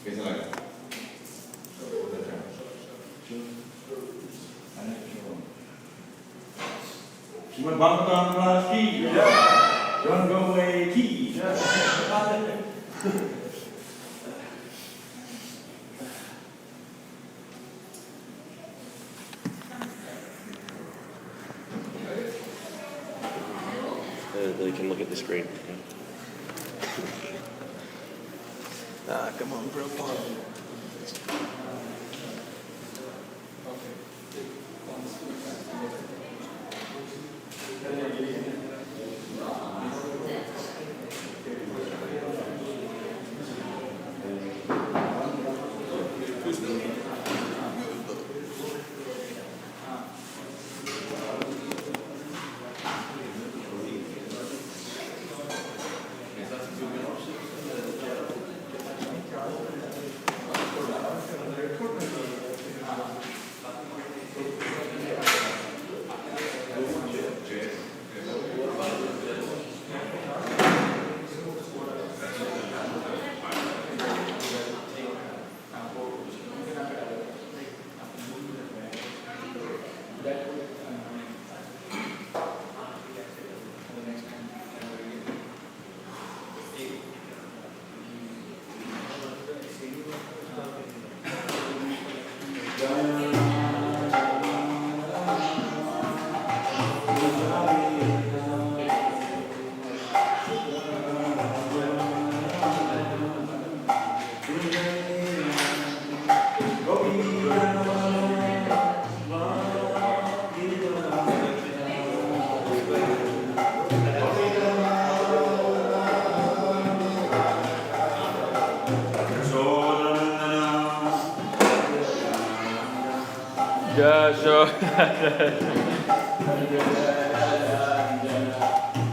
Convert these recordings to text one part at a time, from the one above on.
कैसा लगा? श्रीमद् भागवतम महाराज की Don't go away की They can look at the screen. Come on, Prabhupada.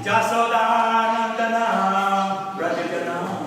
Jasodanandana Rajajana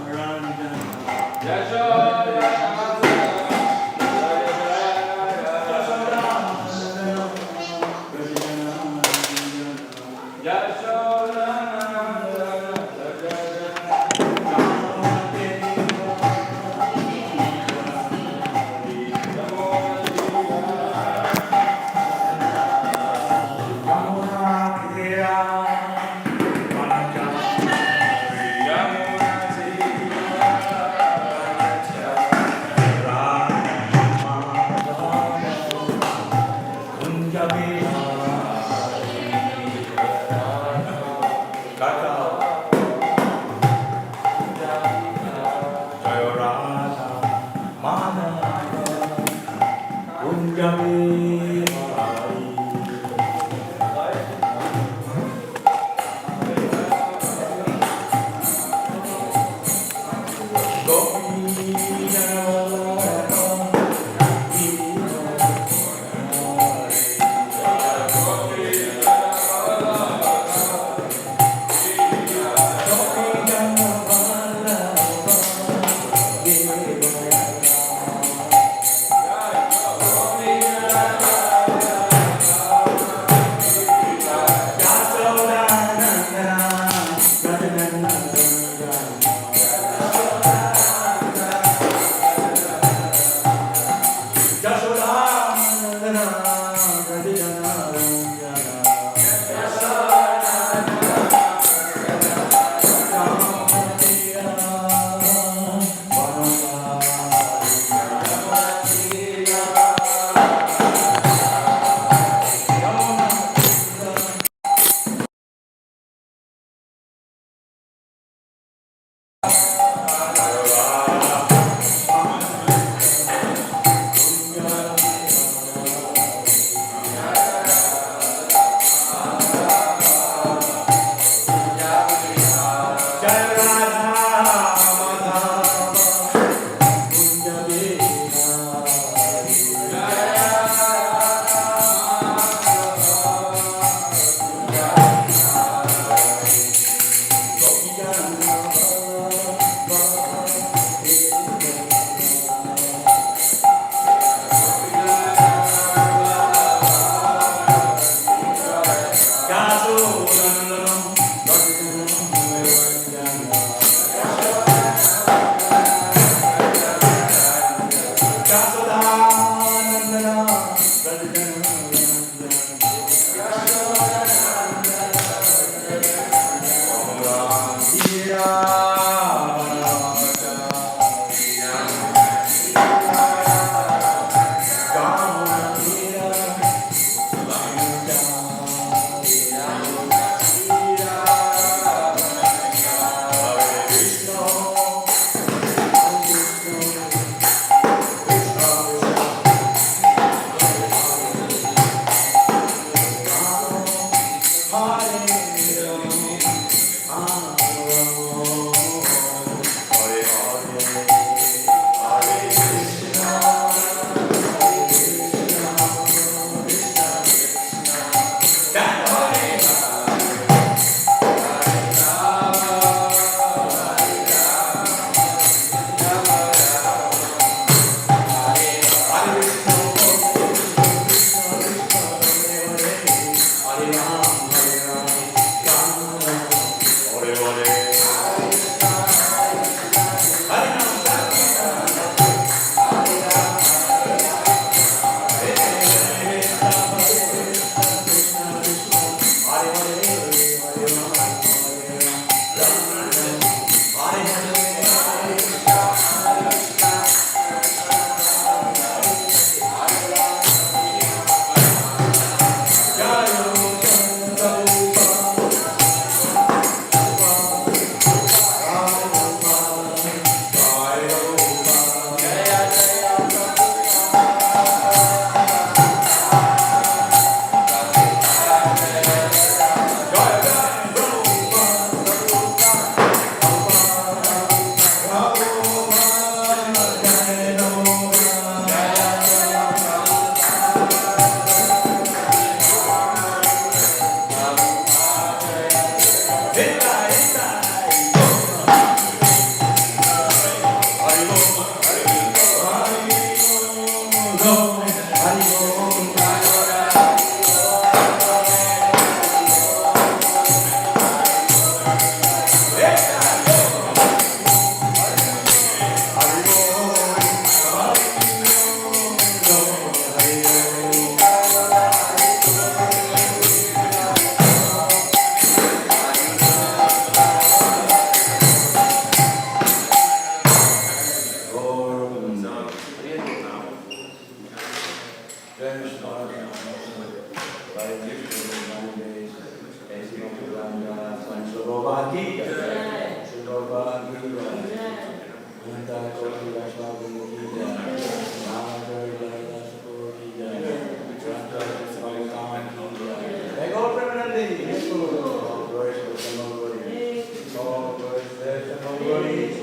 glory.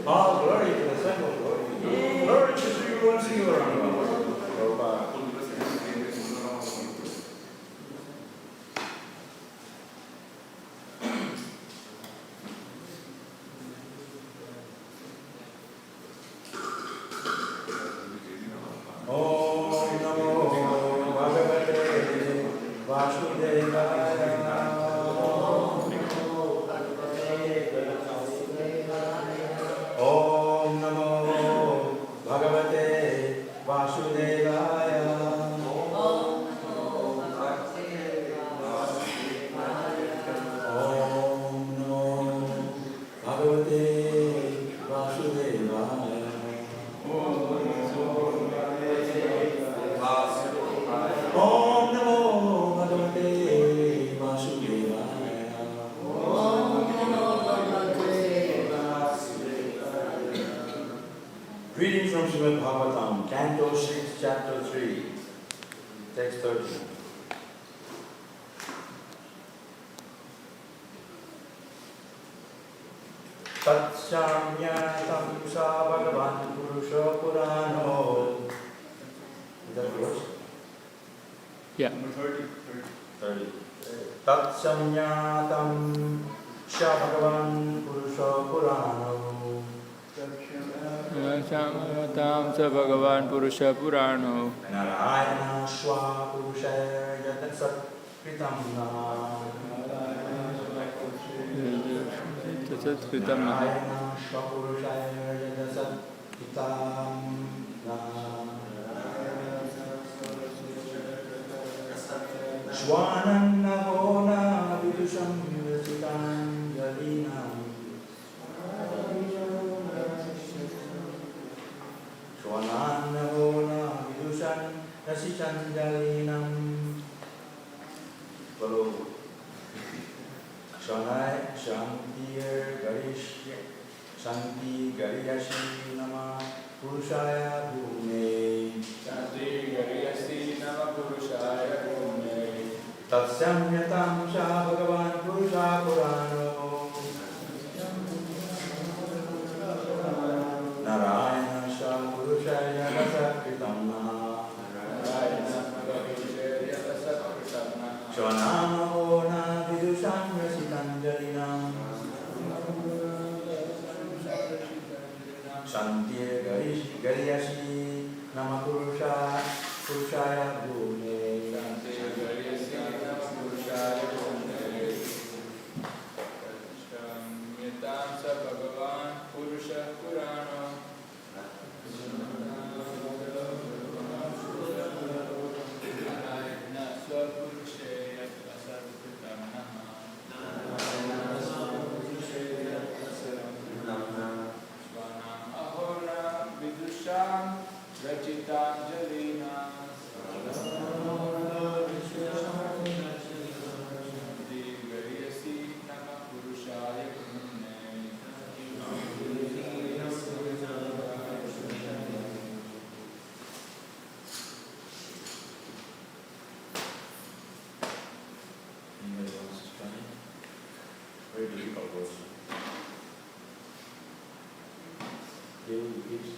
All glory to the Son of glory. Glory to Sri and Sri Prabhupada. Om Namo Bhagavate Vasudevaya. Om Namo Bhagavate Vasudevaya. Om Namo Bhagavate Vasudevaya. Om Namo Bhagavate Vasudevaya. Reading from Śrīmad Bhāgavatam, Canto 6, Chapter 3, Text 13. Tatshamyatam sa Bhagavan Purusha Purano. Is that yours? Yeah. 30. Tatshamyatam sa Bhagavan Purusha Purano. Tam sa Bhagavan Purusha Purano. Narayana Shwa Purushaya Yatatsat Kritam Nama. Tatsat Narayana Shwa Purushaya Yatatsat Kritam Nama. Shwanannavona Vidusham Rasitam Yalinam. Shwanannavona Vidusham Rasitam Yalinam. Prabhu. Shanai Shantir Garish Shanti Gariyashi Nama Purushaya Bhume. Shanti Gariyasi Nama Purushaya Bhume. Tatsamyatam Sha Bhagavan Purusha Purano. Narayana Sha Purushaya Rasakritam Nama. Shvanamo Na Vidusham Rasitanjalinam. Shanti Gariyashi Nama Purushaya Bhume. Shramyatam sa Bhagavan Purusha Purano. Narayana Swapurusheya Asarvitam Nama. Svanam Ahora Vidusham Rachitanjalina. Very difficult words. Give me peace.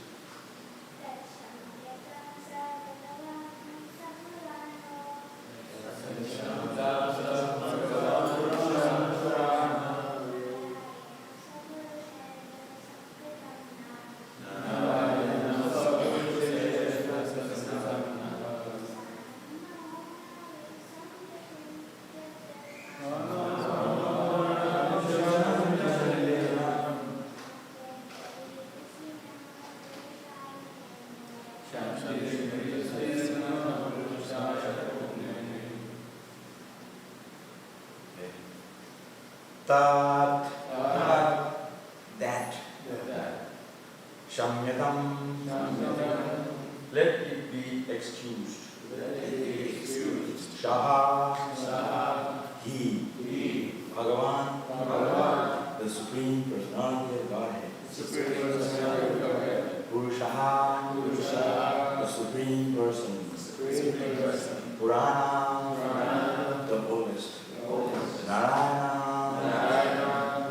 Tat, that, Shamyatam, let it be excused. Shaha, he, Bhagavan, the Supreme Personality of Godhead. Purushaha, the Supreme Person. Purana, the oldest. Narayana,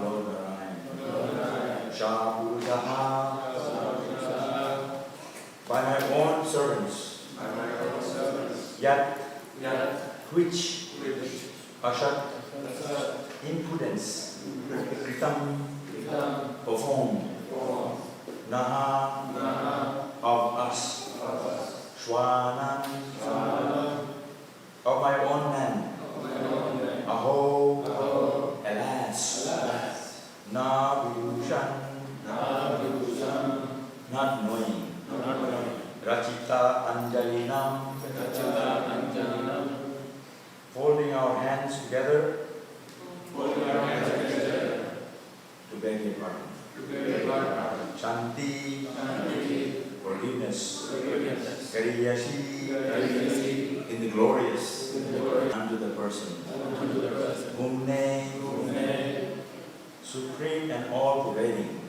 Lord Narayana. Tacha Purusaha, by my own servants, yet which ashat impudence kritam performed naha of us shwana of my own man aho alas na virushan not knowing rachita anjalinam folding our hands together to beg your pardon. Shanti, forgiveness. Kariyashi, in the glorious, unto the person. Umne, supreme and all-pervading.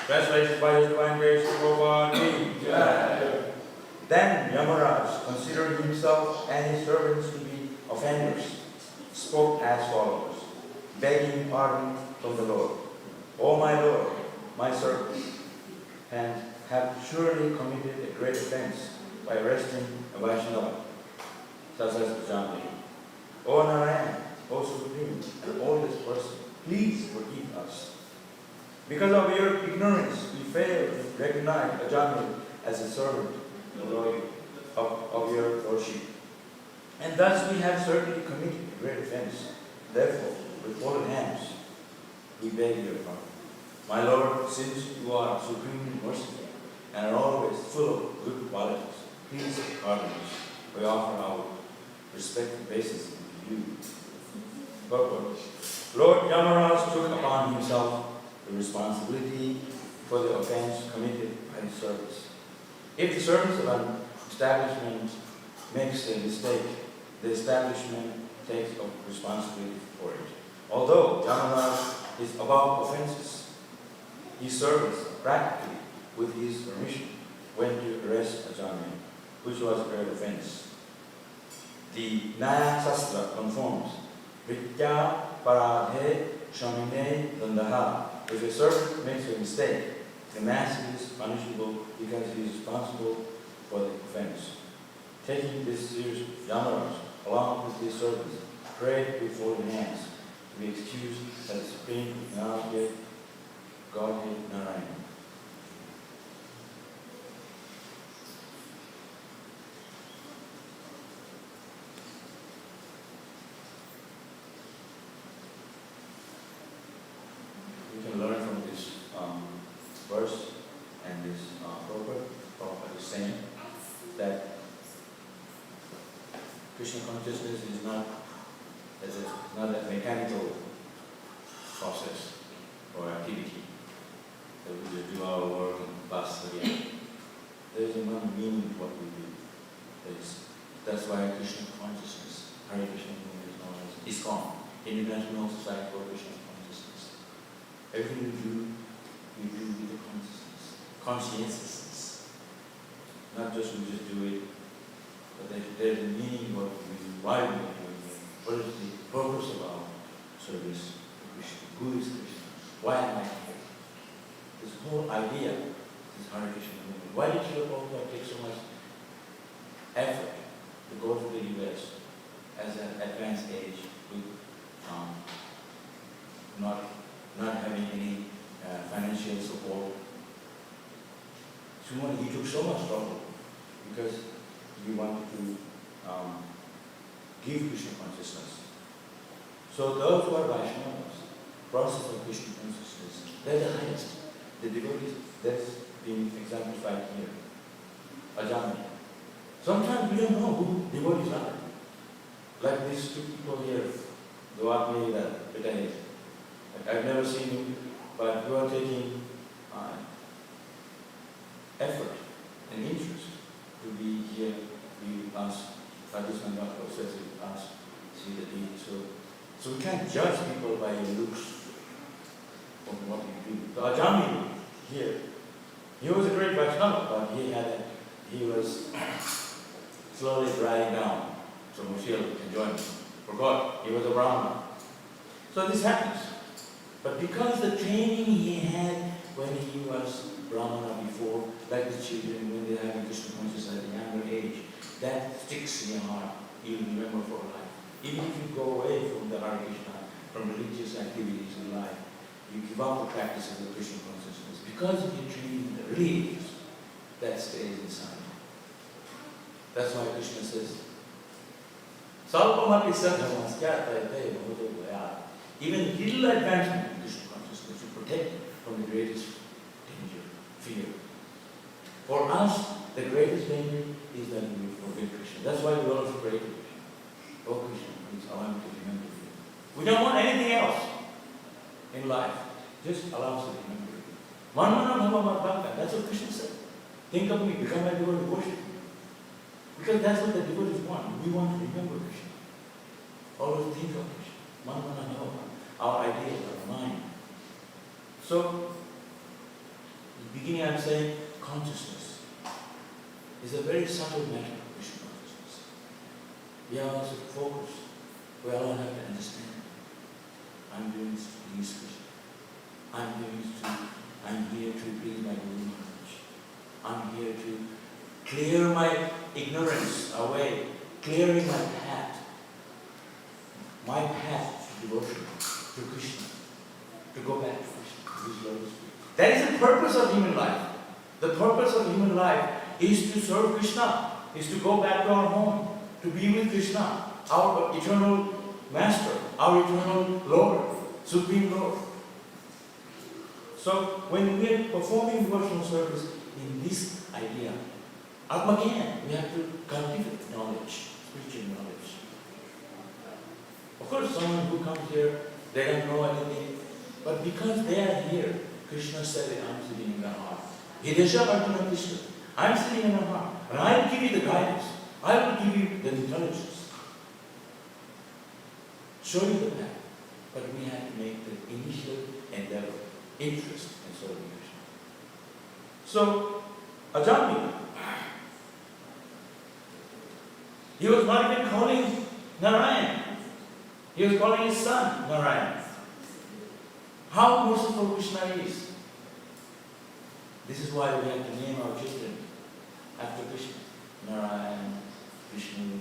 Translated by His Divine Grace, Prabhupada. Then Yamaraj, considering himself and his servants to be offenders, spoke as follows, begging pardon from the Lord. O my Lord, my servants, and have surely committed a great offense by arresting a Vaishnava, such as Jambi. O Narayan, O Supreme and oldest person, please forgive us. Because of your ignorance, we failed to recognize Ajami as a servant of your worship. And thus we have certainly committed a great offense. Therefore, with folded hands, we beg your pardon. My Lord, since you are supremely merciful and are always full of good qualities, please pardon us. We offer our respectful obeisance to you. Purport. Lord Yamaraj took upon himself the responsibility for the offense committed by his servants. If the servants of an establishment makes a mistake, the establishment takes responsibility for it. Although Yamaraj is above offenses, his servants practically, with his permission, went to arrest Ajami, which was a great offense. The Nyaya Sastra conforms, Vitya Paradhe Shamine Dandaha. If a servant makes a mistake, the master is punishable because he is responsible for the offense. Taking this serious, Yamaraj, along with his servants, prayed with folded hands to be excused as the Supreme Godhead Narayan. We can learn from this verse and this Prabhupada is saying that Krishna consciousness is not a mechanical process or activity that we just do our work and pass again. There is one meaning to what we do. That's why Krishna consciousness, Hare Krishna movement is known as ISKCON, International Society for Krishna Consciousness. Everything we do with the conscientiousness. Not just we just do it, but there's a meaning what we do, why we are doing it, what is the purpose of our service to Krishna, who is Krishna, why am I here? This whole idea is Hare Krishna movement. Why did Prabhupada take so much effort to go to the US as an advanced age with not having any financial support? He took so much trouble because he wanted to give Krishna consciousness. So those who are Vaishnavas, process of Krishna consciousness, they're the highest. The devotees, that's being exemplified here. Ajami. Sometimes we don't know who devotees are. Like these two people here, Dwapni, Pitani. I've never seen you, but you are taking effort and interest to be here. We ask, Radhisman Bhakta says we ask, see the deed. So we can't judge people by your looks of what you do. The Ajami here, he was a great Vaishnava, but he was slowly drying down. So Mushil can join him. Forgot, he was a Brahman. So this happens. But because the training he had when he was Brahmana before, like the children when they are having Krishna consciousness at a younger age, that sticks in your heart. You will remember for life. Even if you go away from the Hare Krishna, from religious activities in life, you give up the practice of the Krishna consciousness. Because of your training in the religious, that stays inside. That's why Krishna says, even little advancement in Krishna consciousness to protect from the greatest danger, fear. For us, the greatest danger is that we forget Krishna. That's why we always pray to Krishna. Oh Krishna, please allow me to remember you. We don't want anything else in life. Just allow us to remember you. Manmana bhava bhakta. That's what Krishna said. Think of me, become my devotee, worship me. Because that's what the devotees want. We want to remember Krishna. Always think of Krishna. Manmana bhava. Our ideas, our mind. So, in the beginning I'm saying consciousness is a very subtle matter of Krishna consciousness. We are also focused. We all have to understand. I'm doing this to please Krishna. I'm here to please my Guru Maharaj. I'm here to clear my ignorance away, clearing my path. My path to devotion, to Krishna, to go back to Krishna, to his lotus feet. That is the purpose of human life. The purpose of human life is to serve Krishna, is to go back to our home, to be with Krishna, our eternal Master, our eternal Lord, Supreme Lord. So when we are performing devotional service in this idea, Atma-gyan, we have to cultivate knowledge, spiritual knowledge. Of course, someone who comes here, they don't know anything, but because they are here, Krishna said, I'm sitting in their heart. Hidesha Arjuna Krishna, I'm sitting in their heart, and I will give you the guidance. I will give you the intelligence. Show you the path. But we have to make the initial endeavor, interest in serving Krishna. So, Ajamika, he was not even calling Narayan. He was calling his son Narayan. How merciful Krishna is. This is why we have to name our children after Krishna. Narayan, Vishnu,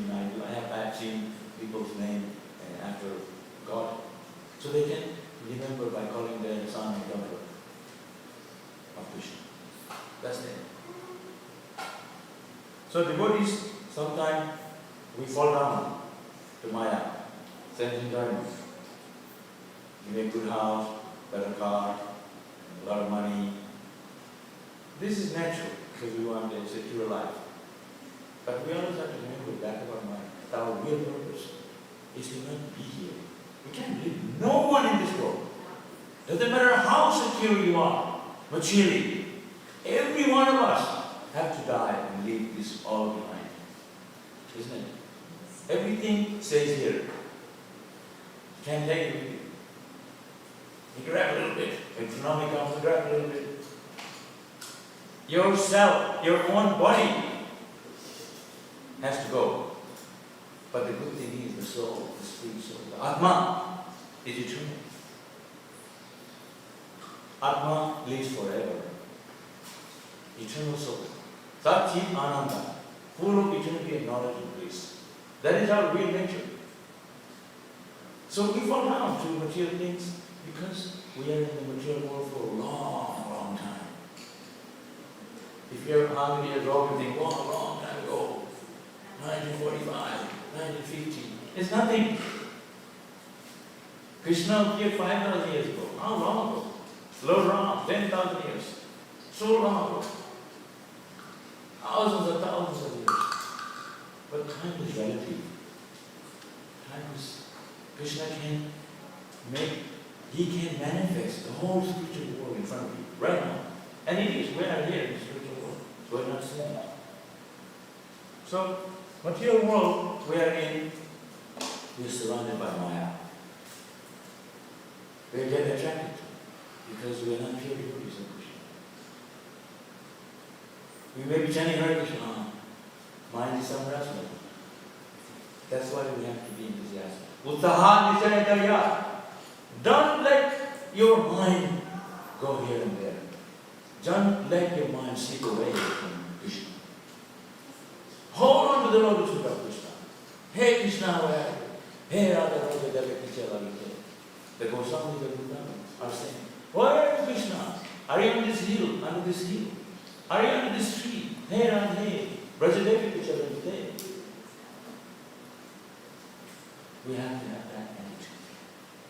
Naidu. I have seen people's name after God. So they can remember by calling their son and daughter of Krishna. That's it. So devotees, sometimes we fall down to Maya, sense enjoyment. You make good house, better car, a lot of money. This is natural because we want a secure life. But we always have to remember back of our mind that our real purpose is to not be here. We can't live. No one in this world. Doesn't matter how secure you are, materially. Every one of us have to die and leave this all behind. Isn't it? Everything stays here. You can't take it with you. You grab a little bit. When tsunami comes, you grab a little bit. Yourself, your own body has to go. But the good thing is the soul, the spirit soul, the Atma is eternal. Atma lives forever. Eternal soul. Sat Chit Ananda, full of eternity and knowledge and bliss. That is our real nature. So we fall down to material things because we are in the material world for a long, long time. If you're 100 years old, you think, long, long time ago, 1945, 1950. It's nothing. Krishna appeared 5,000 years ago. How long ago? Lord Ram, 10,000 years. So long ago. Thousands and thousands of years. But time is relative. Time is, Krishna can he can manifest the whole spiritual world in front of you, right now. And it is, we are here in the spiritual world. So we're not seeing it. So, material world we are in, we are surrounded by Maya. We get attracted to it because we are not pure devotees of Krishna. We may be chanting Hare Krishna, mind is somewhere else. That's why we have to be enthusiastic. Uttaha nishanataya. Don't let your mind go here and there. Don't let your mind slip away from Krishna. Hold on to the lotus feet of Krishna. Hey Krishna, where are you? Hey Radha, Radha, Radha, Krishna, Radha. The Goswamis of Vrindavan are saying, where are you, Krishna? Are you on this hill, under this hill? Are you under this tree? Hey Radha, hey. Brajadevi, Krishna, Radha. We have to have that attitude.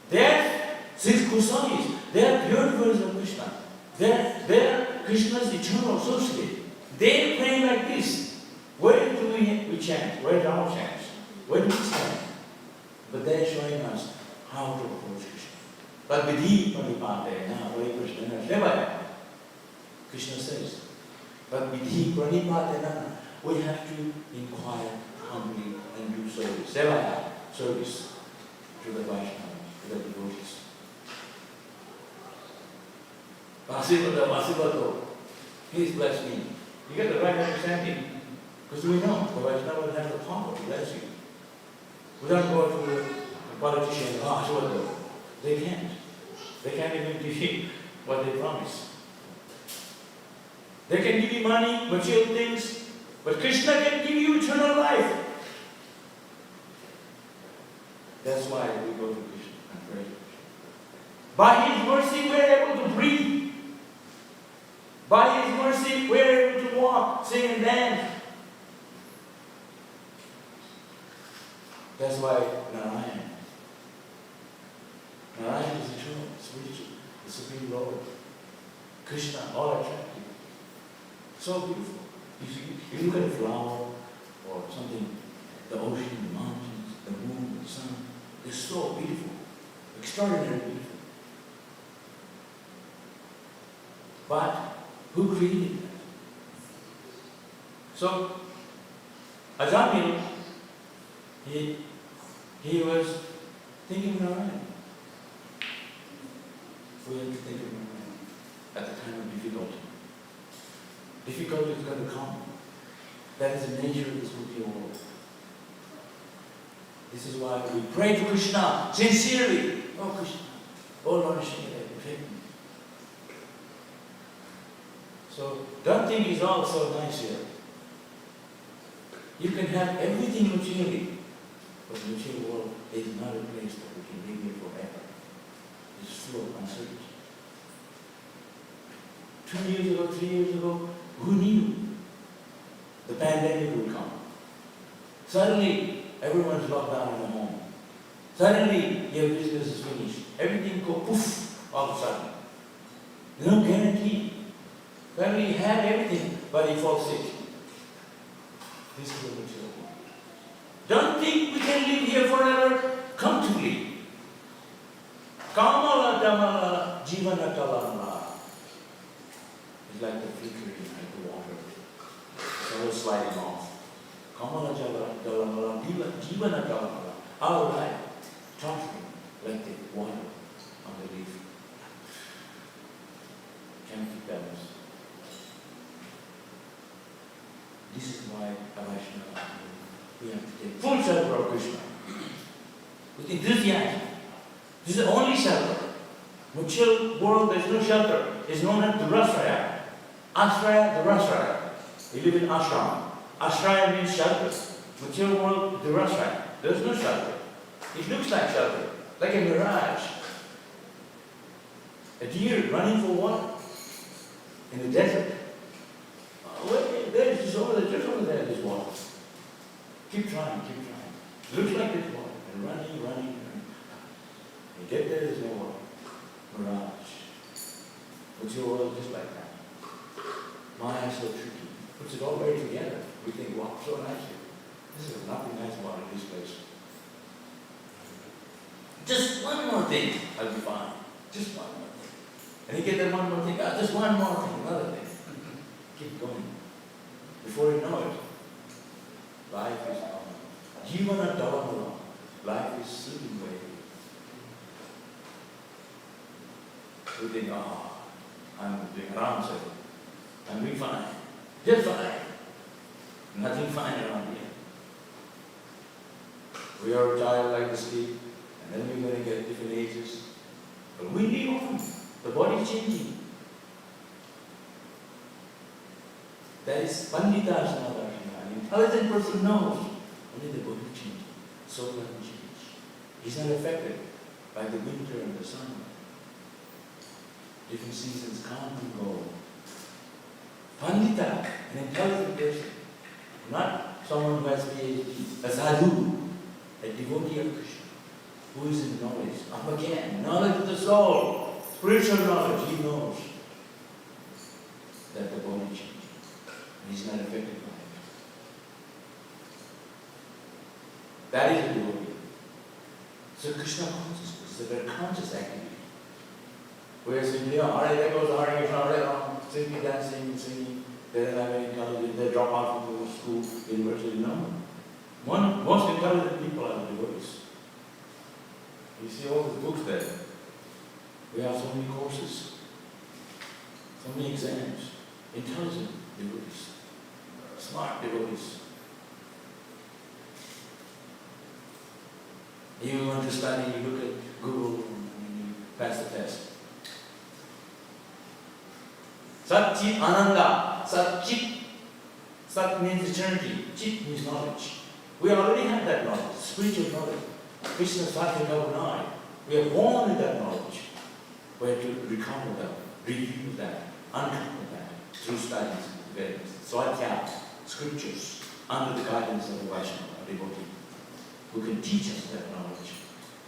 There, 6 Goswamis, they are pure devotees of Krishna. They are Krishna's eternal associate. They pray like this. Where do we chant? Where do our chants? Where do we stand? But they are showing us how to approach Krishna. But vidhi pranipate, now Hare Krishna Shevaya. Krishna says, but vidhi pranipate, we have to inquire humbly and do service. Sevaya, service to the Vaishnavas, to the devotees. Vasivato, please bless me. You get the right understanding. Because we know the Vaishnavas have the power to bless you. We don't go to a politician, they can't. They can't even give you what they promise. They can give you money, material things, but Krishna can give you eternal life. That's why we go to Krishna and pray. By His mercy, we are able to breathe. By His mercy, we are able to walk, sing and dance. That's why Narayan is eternal, spiritual, the Supreme Lord. Krishna, all attractive. So beautiful. You look at a flower or something, the ocean, the mountains, the moon, the sun, they're so beautiful, extraordinarily beautiful. But who created that? So, Ajamil, he was thinking Narayan. We have to think of Narayan at the time of difficulty. Difficulty is going to come. That is the nature of this material world. This is why we pray to Krishna sincerely. Oh Krishna, oh Lord Shri, protect me. So don't think it's all so nice here. You can have everything materially, but the material world is not a place that we can live here forever. It's full of uncertainty. 2 years ago, 3 years ago, who knew the pandemic would come? Suddenly, everyone's locked down in the home. Suddenly, your business is finished. Everything goes poof all of a sudden. No guarantee. Suddenly, you have everything, but you fall sick. This is the material world. Don't think we can live here forever comfortably. Kamala damala jivana kalala. It's like the flickering of the water. It's all sliding off. Kamala damala jivana kalala. Our life, tottering like the water on the leaf. Can't keep balance. This is why Vaishnava, we have to take full shelter of Krishna. With enthusiasm. This is the only shelter. Material world, there is no shelter. It's known as Durasraya. Asraya, Durasraya. We live in ashram. Asraya means shelter. Material world, Durasraya. There is no shelter. It looks like shelter, like a mirage. A deer running for water in the desert. There's over there, there's water. Keep trying, keep trying. Looks like there's water. And running. You get there, there's no water. Mirage. Puts your world just like that. Maya is so tricky. Puts it all very together. We think, wow, so nice here. This is nothing nice about this place. Just one more thing, I'll be fine. Just one more thing. And you get that one more thing, just one more thing, another thing. Keep going. Before you know it, life is gone. Jivana dharamala. Life is slipping away. We think, I'm doing around so I'm doing fine. Just fine. Nothing fine around here. We are a child like the sleep, and then we're going to get different ages. But we live on. The body is changing. That is Pandita's mother. An intelligent person knows only the body is changing. Soul doesn't change. He's not affected by the winter and the summer. Different seasons come and go. Pandita, an intelligent person, not someone who has PhD, a sadhu, a devotee of Krishna, who is in knowledge. Again, knowledge of the soul, spiritual knowledge, he knows that the body changes. He's not affected by it. That is a devotee. So Krishna consciousness is a very conscious activity. Whereas simply, Hare, there goes Hare Krishna, Hare Ram, simply dancing, singing, they don't have any intelligence, they drop out from the school, university, no. Most intelligent people are the devotees. You see all the books there. We have so many courses, so many exams. Intelligent devotees, smart devotees. You want to study, you look at Google and you pass the test. Sat Chit Ananda. Sat Chit. Sat means eternity. Chit means knowledge. We already have that knowledge, spiritual knowledge. Krishna Satya Kavanai. We are born with that knowledge. We have to recover that, review that, uncover that through studies, Vedas, Swadhyaya, scriptures, under the guidance of the Vaishnava, a devotee, who can teach us that knowledge.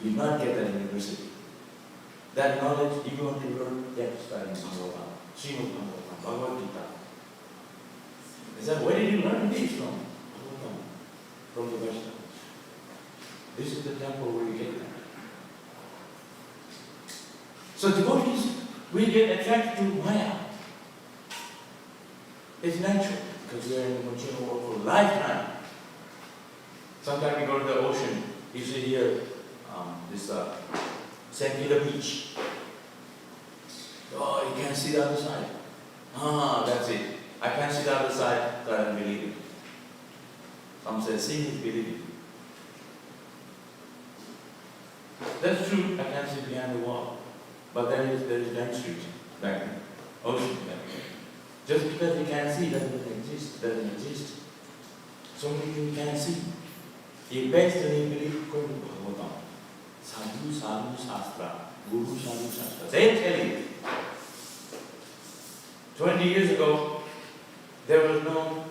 You will not get that in university. That knowledge, if you want to learn, you have to study Bhagavatam, Śrīmad Bhāgavatam, Bhagavad Gita. Is that where did you learn this from? Bhagavatam, from the Vaishnavas. This is the temple where you get that. So devotees, we get attracted to Maya. It's natural, because we are in the material world for a lifetime. Sometimes you go to the ocean, you see here, this St. Peter Beach. Oh, you can't see the other side. That's it. I can't see the other side, so I don't believe it. Some say, seeing is believing. That's true, I can't see behind the wall. But there is Dam Street back there, ocean back there. Just because you can't see doesn't exist. So many things you can't see. You best and you believe according to Bhagavatam. Sadhu, sadhu, sastra. Guru, sadhu, sastra. They tell you. 20 years ago, there was no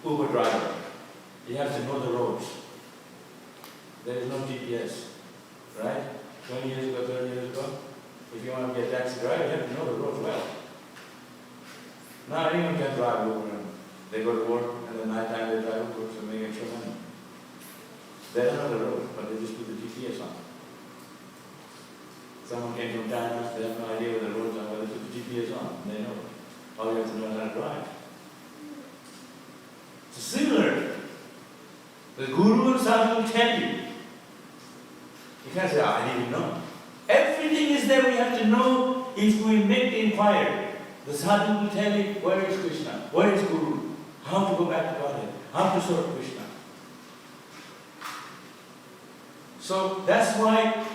Uber driver. You have to know the roads. There is no GPS, right? 20 years ago, 30 years ago, if you want to be a taxi driver, you have to know the roads well. Now anyone can drive Uber and they go to work and at night time they drive Uber to make extra money. They don't know the road, but they just put the GPS on. Someone came from China, they have no idea where the roads are, but they put the GPS on, and they know. All you have to know is how to drive. So similarly, the Guru and Sadhu will tell you. You can't say, I didn't know. Everything is there, we have to know if we make the inquiry. The Sadhu will tell you where is Krishna, where is Guru, how to go back to Godhead, how to serve Krishna. So that's why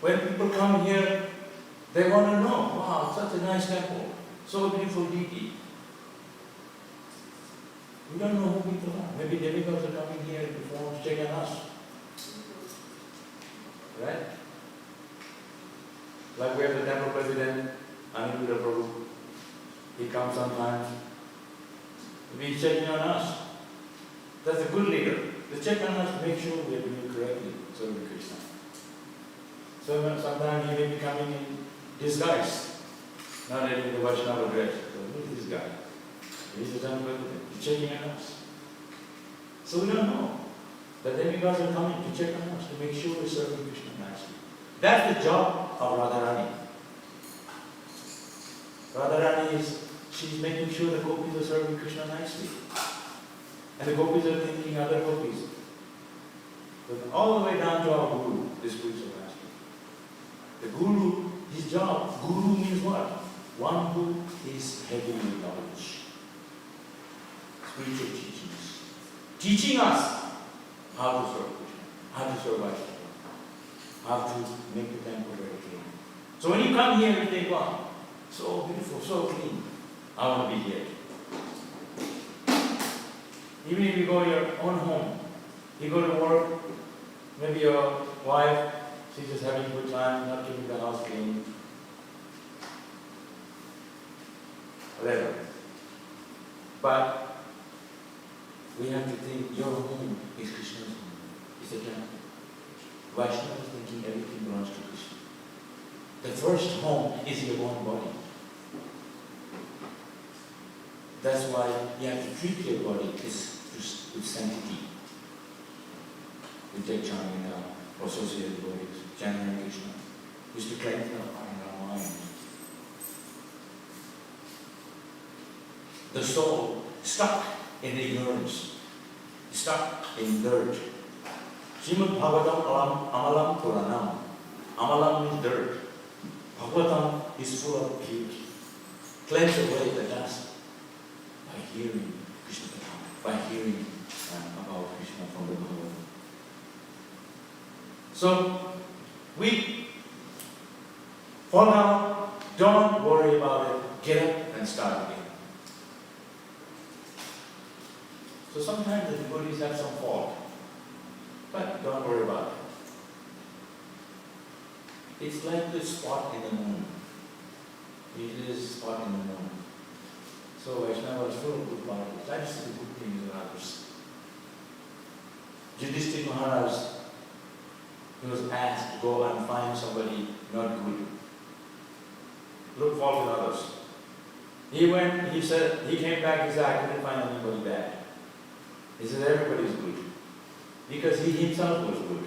when people come here, they want to know, wow, such a nice temple, so beautiful deity. We don't know who people are. Maybe demigods are coming here to perform, check on us. Right? Like we have the temple president, Prabhu. He comes sometimes. He's checking on us. That's a good leader. To check on us to make sure we are doing it correctly, serving Krishna. So sometimes he may be coming in disguise, not in the Vaishnava dress. So who is this guy? He's the temple president. He's checking on us. So we don't know. The demigods are coming to check on us to make sure we're serving Krishna nicely. That's the job of Radharani. Radharani she's making sure the gopis are serving Krishna nicely. And the gopis are thinking other gopis. But all the way down to our Guru, the spiritual master. The Guru, his job, Guru means what? One who is heavy with knowledge. Spiritual teachings. Teaching us how to serve Krishna, how to serve Vaishnava. how to make the temple very clean. So when you come here, you think, wow, so beautiful, so clean. I want to be here. Even if you go to your own home, you go to work, maybe your wife, she's just having a good time, not keeping the house clean. Whatever. But we have to think your home is Krishna's home. It's a temple. Vaishnava is thinking everything belongs to Krishna. The first home is your own body. That's why you have to treat your body with sanctity. We take Charmina or associated bodies, chanting Krishna. We used to cleanse our mind. The soul stuck in ignorance, stuck in dirt. Śrīmad Bhāgavatam amalam puranam. Amalam means dirt. Bhagavatam is full of beauty. Cleanse away the dust by hearing Krishna Katha, by hearing about Krishna from the Bhagavatam. So, we fall down, don't worry about it, get up and start again. So sometimes the devotees have some fault, but don't worry about it. It's like the spot in the moon. It is a spot in the moon. So Vaishnava is full of good qualities. I just see the good things in others. Yudhishthira Maharaj, he was asked to go and find somebody not good. Look fault in others. He went, he came back, he said, I couldn't find anybody bad. He said, everybody is good. Because he himself was good.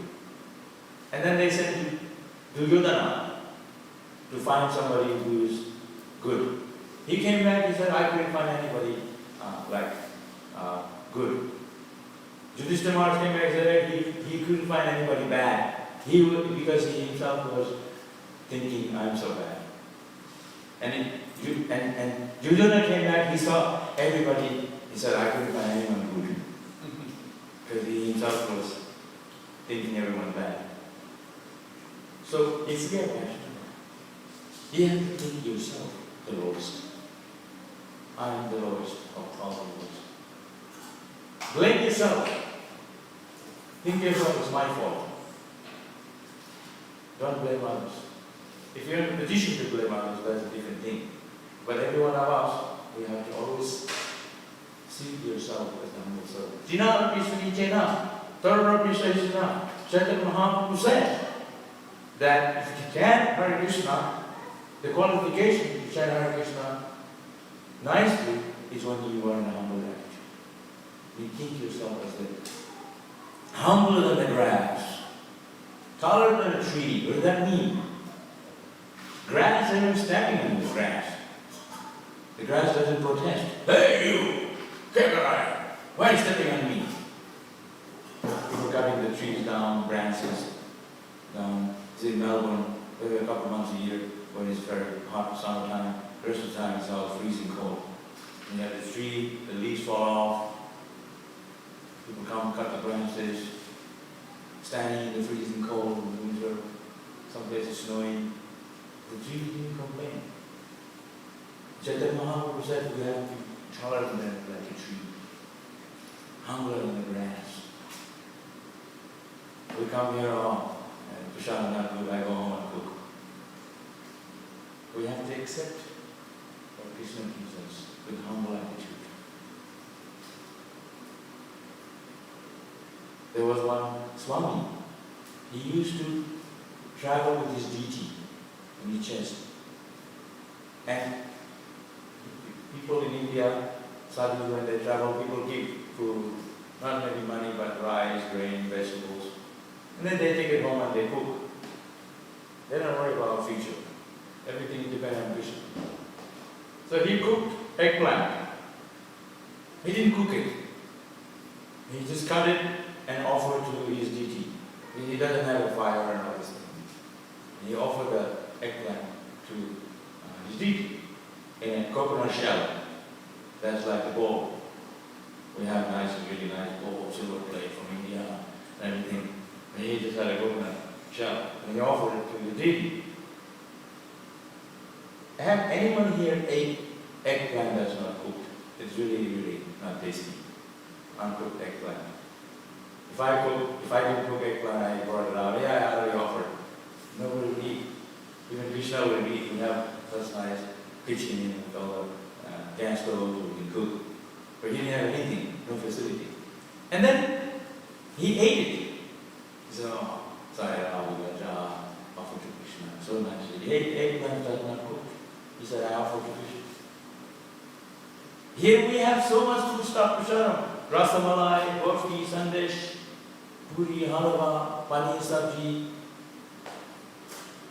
And then they sent him to Yudhana to find somebody who is good. He came back, he said, I couldn't find anybody good. Yudhishthira Maharaj came back and said, he couldn't find anybody bad. Because he himself was thinking, I'm so bad. And Yudhana came back, he saw everybody, he said, I couldn't find anyone good. Because he himself was thinking everyone bad. So it's there, you have to think yourself the lowest. I am the lowest of all the lowest. Blame yourself. Think yourself, it's my fault. Don't blame others. If you're in a position to blame others, that's a different thing. But every one of us, we have to always see yourself as the humble servant. Jina Krishna Chena, Tarana Krishna, Chaitanya Mahaprabhu said that if you chant Hare Krishna, the qualification to chant Hare Krishna nicely is when you are in a humble attitude. You think yourself as the humbler than the grass, taller than a tree. What does that mean? Grass isn't stepping on the grass. The grass doesn't protest. Hey you! Why are you stepping on me? People cutting the trees down, branches down. It's in Melbourne, maybe a couple months a year when it's very hot summertime. The rest of the time it's all freezing cold. And you have the tree, the leaves fall off. People come cut the branches, standing in the freezing cold in the winter. Some places snowing. The tree didn't complain. Chaitanya Mahaprabhu said we have to be taller than like a tree, humbler than the grass. We come here and Prashad not good, I go home and cook. We have to accept what Krishna gives us with humble attitude. There was one Swami. He used to travel with his deity in his chest. And people in India, sadhus when they travel, people give food, not maybe money, but rice, grain, vegetables. And then they take it home and they cook. They don't worry about the future. Everything depends on Krishna. So he cooked eggplant. He didn't cook it. He just cut it and offered to his deity. He doesn't have a fire and all this thing. He offered the eggplant to his deity in a coconut shell. That's like a bowl. We have nice, really nice bowl, silver plate from India and everything. And he just had a coconut shell, and he offered it to the deity. Have anyone here ate eggplant that's not cooked? It's really, really not tasty. Uncooked eggplant. If I didn't cook eggplant, I brought it out. Yeah, I already offered. Nobody would eat. Even Krishna would eat. We have such nice kitchen with all the gas stoves we can cook. But he didn't have anything, no facility. And then he ate it. He said, oh, sorry, I'll offer to Krishna. So nicely. He ate eggplant that's not cooked. He said, I offer to Krishna. Here we have so much food stuff, Prasharam. Rasamalai, Borfi, Sandesh, Puri, Halwa, Paneer Sabji.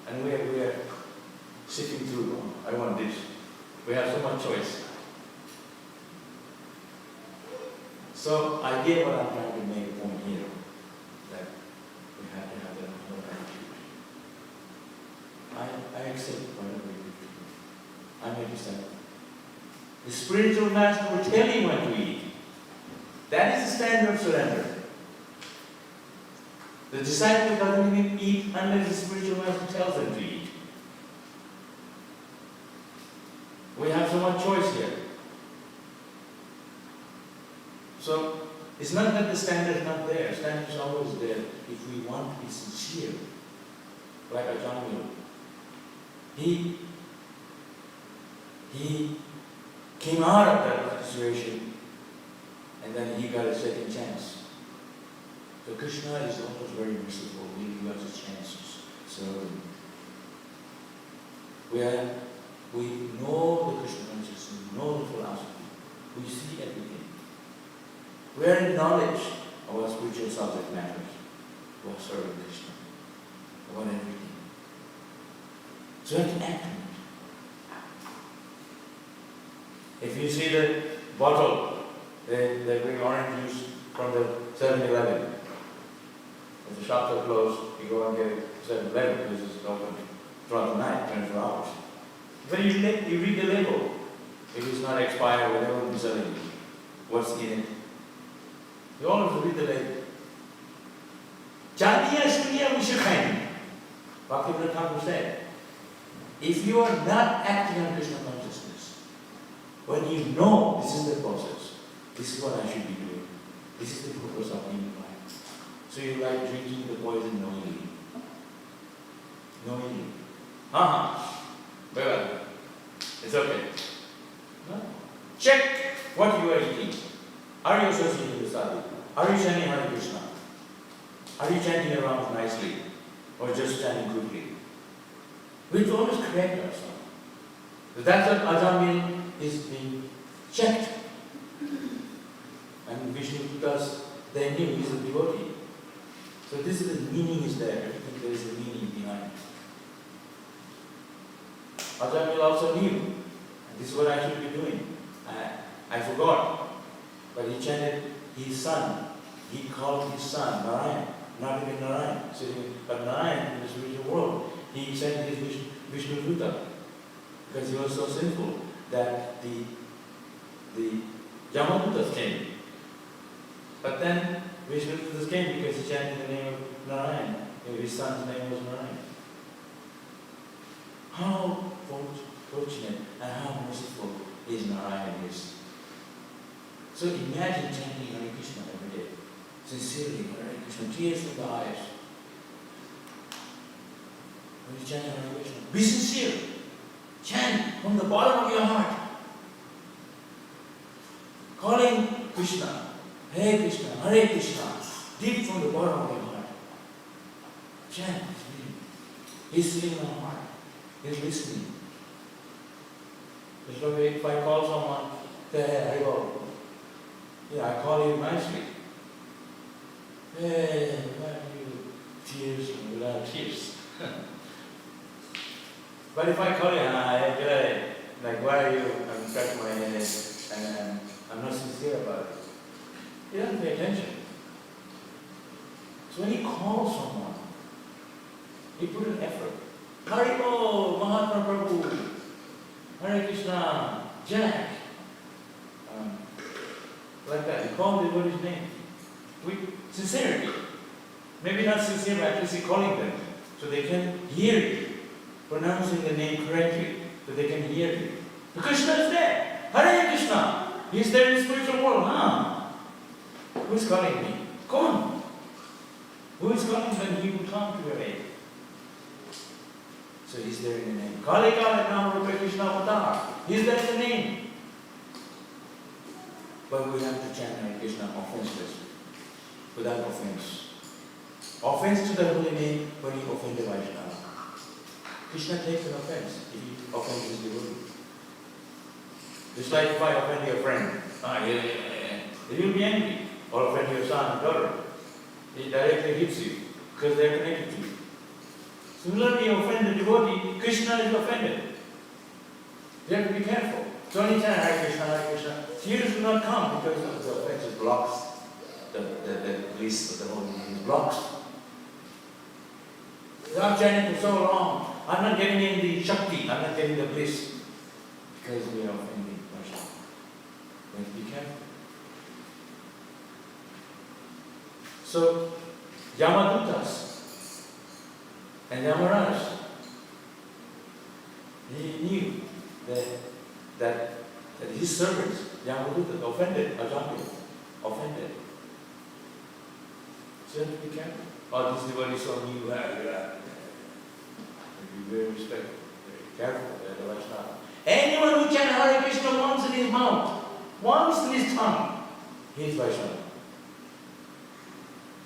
And we are sitting through, I want this. We have so much choice. So I get what I'm trying to make a point here. That we have to have that whole attitude. I accept whatever you do. I may decide. The spiritual master will tell you when to eat. That is the standard of surrender. The disciple doesn't even eat unless the spiritual master tells them to eat. We have so much choice here. So, it's not that the standard is not there. The standard is always there if we want to be sincere. Like Ajahn. He came out of that situation and then he got a second chance. So Krishna is always very merciful. He gives us a chance to serve him. We know the Krishna consciousness, we know the philosophy, we see everything. We are in knowledge of our spiritual subject matters, about serving Krishna, about everything. So we have to act on it. If you see the bottle, they bring orange juice from the 7-Eleven. If the shops are closed, you go and get it 7-Eleven because it's open throughout the night, 24 hours. But you read the label. If it's not expired, whatever will be selling you, what's in it. You always read the label. Chandiya Shriya Vishakhaini. Bhaktivedanta said, if you are not acting on Krishna consciousness, when you know this is the process, this is what I should be doing, this is the purpose of being alive. So you like drinking the poison knowingly. Knowingly. Well, it's okay. No. Check what you are eating. Are you associated with sadhu? Are you chanting Hare Krishna? Are you chanting around nicely? Or just chanting quickly? We have to always correct ourselves. So that's what Ajamil is being checked. And Vishnu does, they knew he's a devotee. So this is the meaning is there. I think there is a meaning behind it. Ajamil also knew, and this is what I should be doing. I forgot, but he chanted his son. He called his son Narayan, not even Narayan, but Narayan in the spiritual world. He chanted his Vishnu Duta because he was so sinful that the Yamadutas came. But then Vishnu Dutas came because he chanted the name of Narayan. His son's name was Narayan. How fortunate and how merciful is Narayan is. So imagine chanting Hare Krishna every day. Sincerely, Hare Krishna, tears from the eyes. When you chant Hare Krishna, be sincere. Chant from the bottom of your heart. Calling Krishna, Hare Krishna, deep from the bottom of your heart. Chant. He's sitting in our heart. He's listening. Just like if I call someone, say, hey, I go. Yeah, I call you nicely. Hey, why are you tears without tears? But if I call you, hi, good. Like, why are you? I'm scratching my head and I'm not sincere about it. He doesn't pay attention. So when he calls someone, he put an effort. Haribo, Mahatma Prabhu, Hare Krishna, Jack. Like that. He called devotee's name. With sincerity. Maybe not sincere, but at least he calling them. so they can hear you, pronouncing the name correctly, so they can hear you. The Krishna is there. Hare Krishna. He's there in the spiritual world. Who is calling me? Come on. Who is calling when he will come to your aid? So he's there in the name. Kale Kale Nam Rupa Krishna Avatar. He's there in the name. But we have to chant Hare Krishna offenseless, without offense. Offense to the holy name when you offend the Vaishnava. Krishna takes an offense if you offend his devotee. Just like if I offend your friend, you'll be angry. Or offend your son or daughter. He directly hits you because they are connected to you. Similarly, you offend the devotee, Krishna is offended. You have to be careful. So anytime Hare Krishna, tears do not come because of the offense. It blocks the bliss of the holy name. It blocks. I'm chanting for so long. I'm not getting in the Shakti. I'm not getting the bliss. Because we are offending Vaishnava. We have to be careful. So, Yamadutas and Yamaraj, he knew that his servants, Yamadutas, offended Ajampi, offended. So you have to be careful. Oh, this devotee saw me, be very respectful, very careful, the Vaishnava. Anyone who chants Hare Krishna once in his mouth, once in his tongue, he is Vaishnava.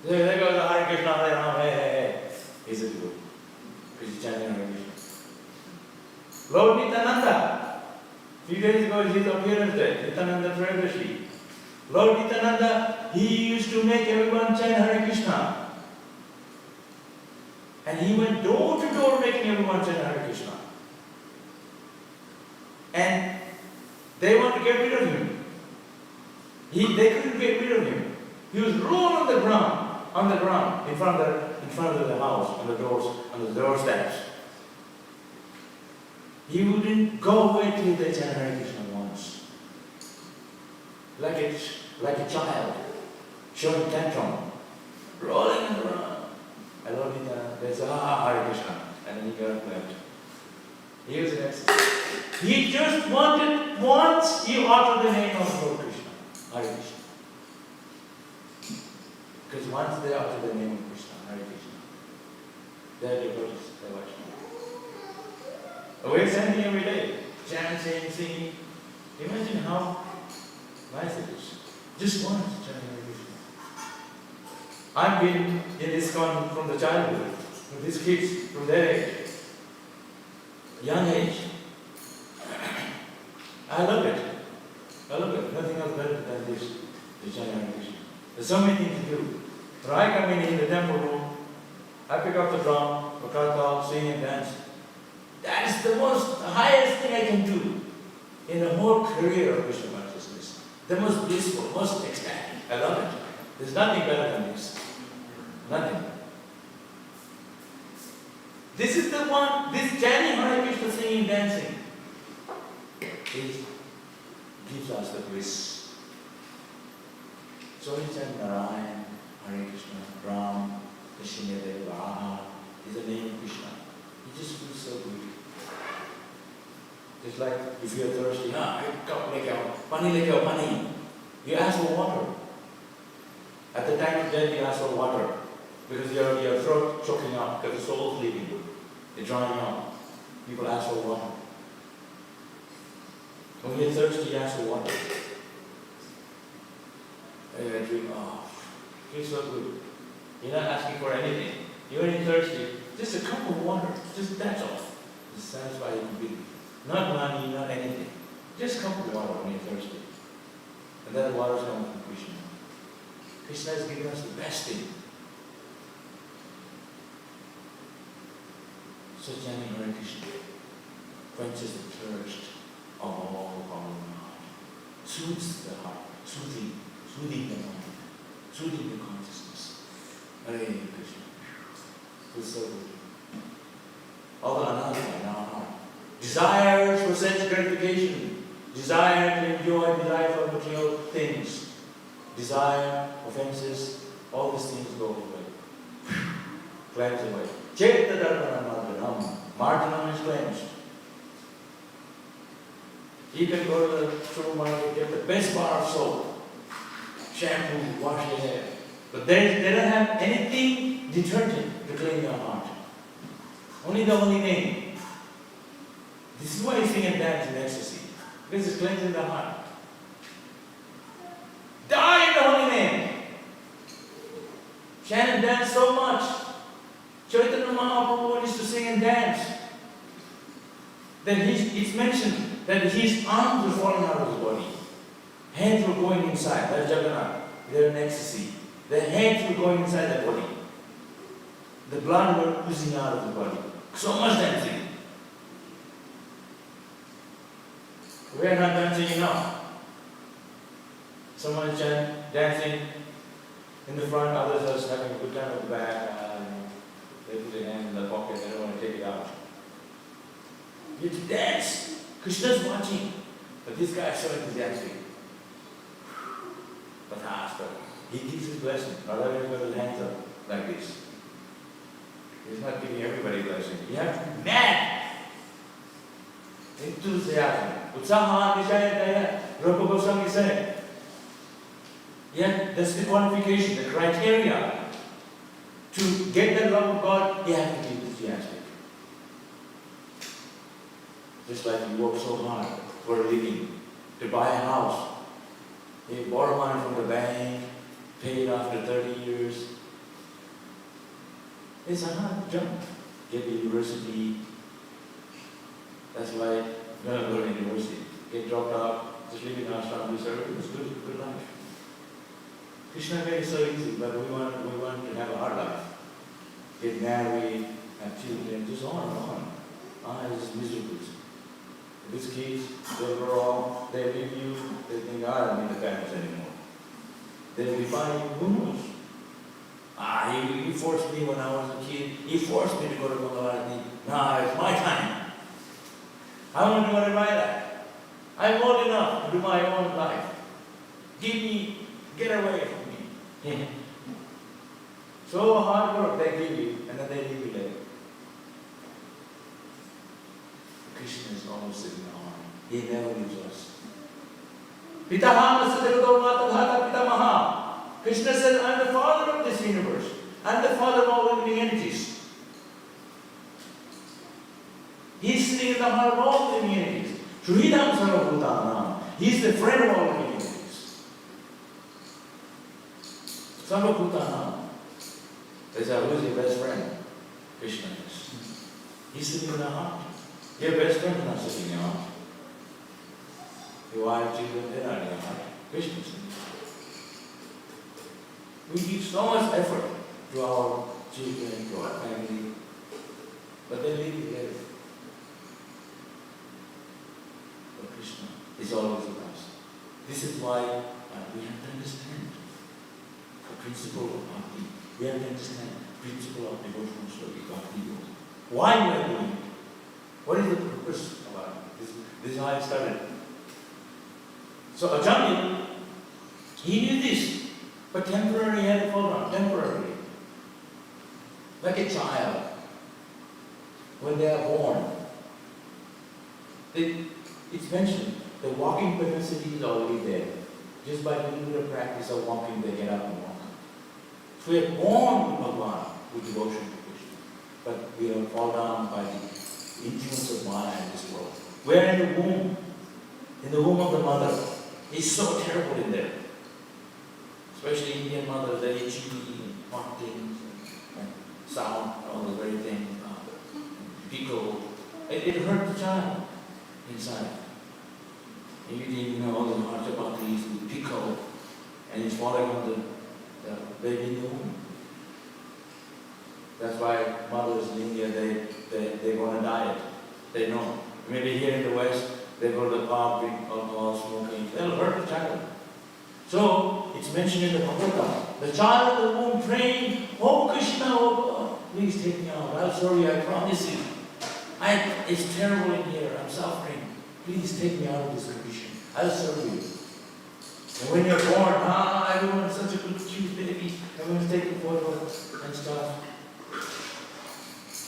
There goes the Hare Krishna, Hare Rama, hey. He's a devotee. He's chanting Hare Krishna. Lord Nityananda, few days ago his appearance there, Nityananda Trayadashi. Lord Nityananda, he used to make everyone chant Hare Krishna. And he went door to door making everyone chant Hare Krishna. And they want to get rid of him. They couldn't get rid of him. He was rolling on the ground, in front of the house, on the doorsteps. He wouldn't go away till they chant Hare Krishna once. Like a child, showing tantrum, rolling on the ground. I love it. They say, Hare Krishna. And then he got up left. He was next. He just wanted, once he uttered the name of Lord Krishna, Hare Krishna. Because once they utter the name of Krishna, Hare Krishna, they're devotees, they're Vaishnava. We're chanting every day, chanting, singing. Imagine how nice it is. Just once chanting Hare Krishna. I've been in ISKCON from the childhood, with these kids from their age, young age. I love it. Nothing else better than this, the chanting Hare Krishna. There's so many things to do. When I come in the temple room, I pick up the drum, Prabhupada, sing and dance. That is the highest thing I can do in the whole career of Krishna consciousness. The most blissful, most ecstatic. I love it. There's nothing better than this. Nothing. This is the one, this chanting Hare Krishna, singing, dancing, it gives us the bliss. So we chant Narayan, Hare Krishna, Ram, Krishna Deva, is the name of Krishna. It just feels so good. Just like if you're thirsty, pani. You ask for water. At the time of death, you ask for water because your throat choking up because the soul is leaving you. You're drying up. People ask for water. When you're thirsty, you ask for water. And you drink, it feels so good. You're not asking for anything. You're only thirsty. Just a cup of water. Just that's all. To satisfy you completely. Not money, not anything. Just a cup of water when you're thirsty. And that water is coming from Krishna. Krishna is giving us the best thing. So chanting Hare Krishna quenches the thirst of all our mind. Soothes the heart. Soothing the mind. Soothing the consciousness. Hare Krishna. Feels so good. All the ananda in our heart. Desires for sense gratification. Desire to enjoy, desire for material things. Desire, offenses, all these things go away. Cleanse away. Chaita Darpana Marjanam. Marjanam is cleansed. You can go to the supermarket, get the best bar of soap, shampoo, wash your hair. But they don't have anything detergent to clean your heart. Only the holy name. This is why you sing and dance in ecstasy. Because it's cleansing the heart. Die in the holy name. Chant and dance so much. Chaitanya Mahaprabhu used to sing and dance. Then it's mentioned that his arms were falling out of his body. Hands were going inside. That's Jagannath. They're in ecstasy. The hands were going inside the body. The blood were oozing out of the body. So much dancing. We are not dancing enough. Someone is dancing in the front, others are having a good time at the back. They put their hand in the pocket, they don't want to take it out. You have to dance. Krishna's watching. But this guy is so enthusiastic. But he gives his blessing. Not everybody's hands up like this. He's not giving everybody a blessing. You have to be mad. Enthusiasm. Utsaha Nishayataya. Rupa Goswami said. Yeah, that's the qualification, the criteria. To get the love of God, you have to be enthusiastic. Just like you work so hard for a living, to buy a house. You borrow money from the bank, pay it after 30 years. It's a hard jump. Get to university. That's why you're going to go to university. Get dropped out, just live in ashram, do service. It's good life. Krishna made it so easy, but we want to have a hard life. Get married, have children, just on and on. It's miserable. These kids, they grow up, they leave you, they think, I don't need the parents anymore. They'll be buying who knows. He forced me when I was a kid. He forced me to go to Bhaktivedanta. Now it's my time. I want to do whatever I like. I'm old enough to do my own life. Get away from me. So hard work they give you, and then they leave you there. Krishna is always sitting on. He never leaves us. Pitahama Satyavado Matadhata Pitamaha. Krishna says, I'm the father of this universe. I'm the father of all living entities. He's sitting in the heart of all living entities. Shuhidam Sarvabhutanam. He's the friend of all living entities. Sarvabhutanam. They say, who's your best friend? Krishna is. He's sitting in the heart. Your best friend is not sitting in your heart. Your wife, children, they're not in your heart. Krishna is in your heart. We give so much effort to our children, to our family, but they leave it there. But Krishna is always with us. This is why we have to understand the principle of bhakti. We have to understand the principle of devotional service, bhakti. Why we are doing it? What is the purpose about it? This is how I started. So Acharya, he knew this, but temporarily he had to fall down, temporarily. Like a child, when they are born. It's mentioned, the walking capacity is already there. Just by doing the practice of walking, they get up and walk. So we are born with Bhagavan, with devotion to Krishna. But we are fall down by the influence of Maya in this world. We are in the womb of the mother. It's so terrible in there. Especially Indian mothers, they eat chili and hot things and sound, all the very things, pickle. It hurt the child inside. And you didn't know all the hot chapatis with pickle, and it's falling on the baby in the womb. That's why mothers in India, they go on a diet. They know. Maybe here in the West, they go to the pub, drink alcohol, smoking. They'll hurt the child. So, it's mentioned in the Bhagavatam. The child in the womb praying, oh Krishna, oh God, please take me out. I'll show you, I promise you. It's terrible in here, I'm suffering. Please take me out of this condition. I'll serve you. And when you're born, everyone's such a good, cute baby. Everyone's taking photos and stuff.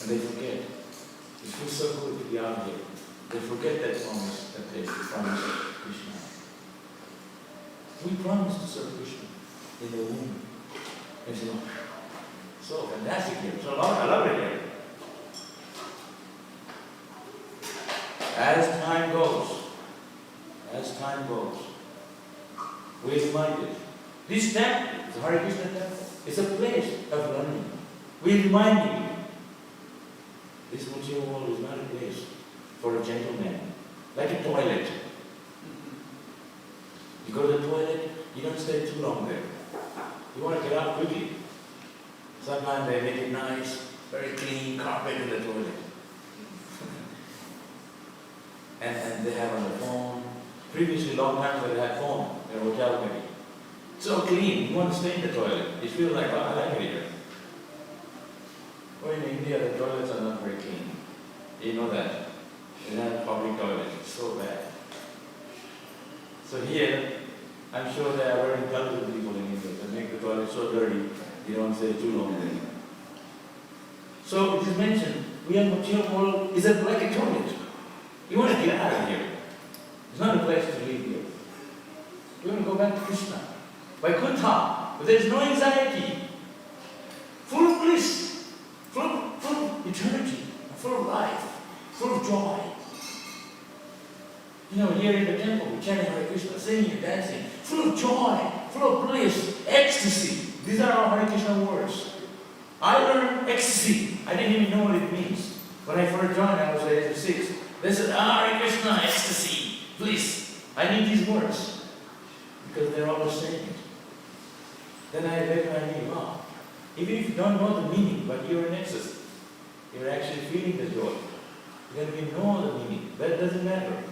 And they forget. It feels so good to be out here. They forget that promise that they promised Krishna. We promised to serve Krishna in the womb. And you know, so fantastic here. So I love it here. As time goes, we're reminded. This temple, the Hare Krishna temple, is a place of learning. We're reminding you. This material world is not a place for a gentleman, like a toilet. You go to the toilet, you don't stay too long there. You want to get out quickly. Sometimes they make it nice, very clean carpet in the toilet. and they have on the phone. Previously, long time ago, they had phone in a hotel maybe. So clean, you want to stay in the toilet. You feel like, oh, I like it here. Well, in India, the toilets are not very clean. You know that. They have public toilets. It's so bad. So here, I'm sure there are very intelligent people in India that make the toilet so dirty, you don't stay too long there. So it is mentioned, we are material world is like a toilet. You want to get out of here. It's not a place to live here. You want to go back to Krishna. Vaikuntha, but there is no anxiety. Full of bliss, full of eternity, full of life, full of joy. You know, here in the temple, we chant Hare Krishna, singing and dancing, full of joy, full of bliss, ecstasy. These are our Hare Krishna words. I learned ecstasy. I didn't even know what it means. When I first joined, I was at age of 6. They said, Hare Krishna, ecstasy, bliss. I need these words because they're always saying it. Then I knew, wow, even if you don't know the meaning, but you're in ecstasy, you're actually feeling the joy. Then we know the meaning. That doesn't matter.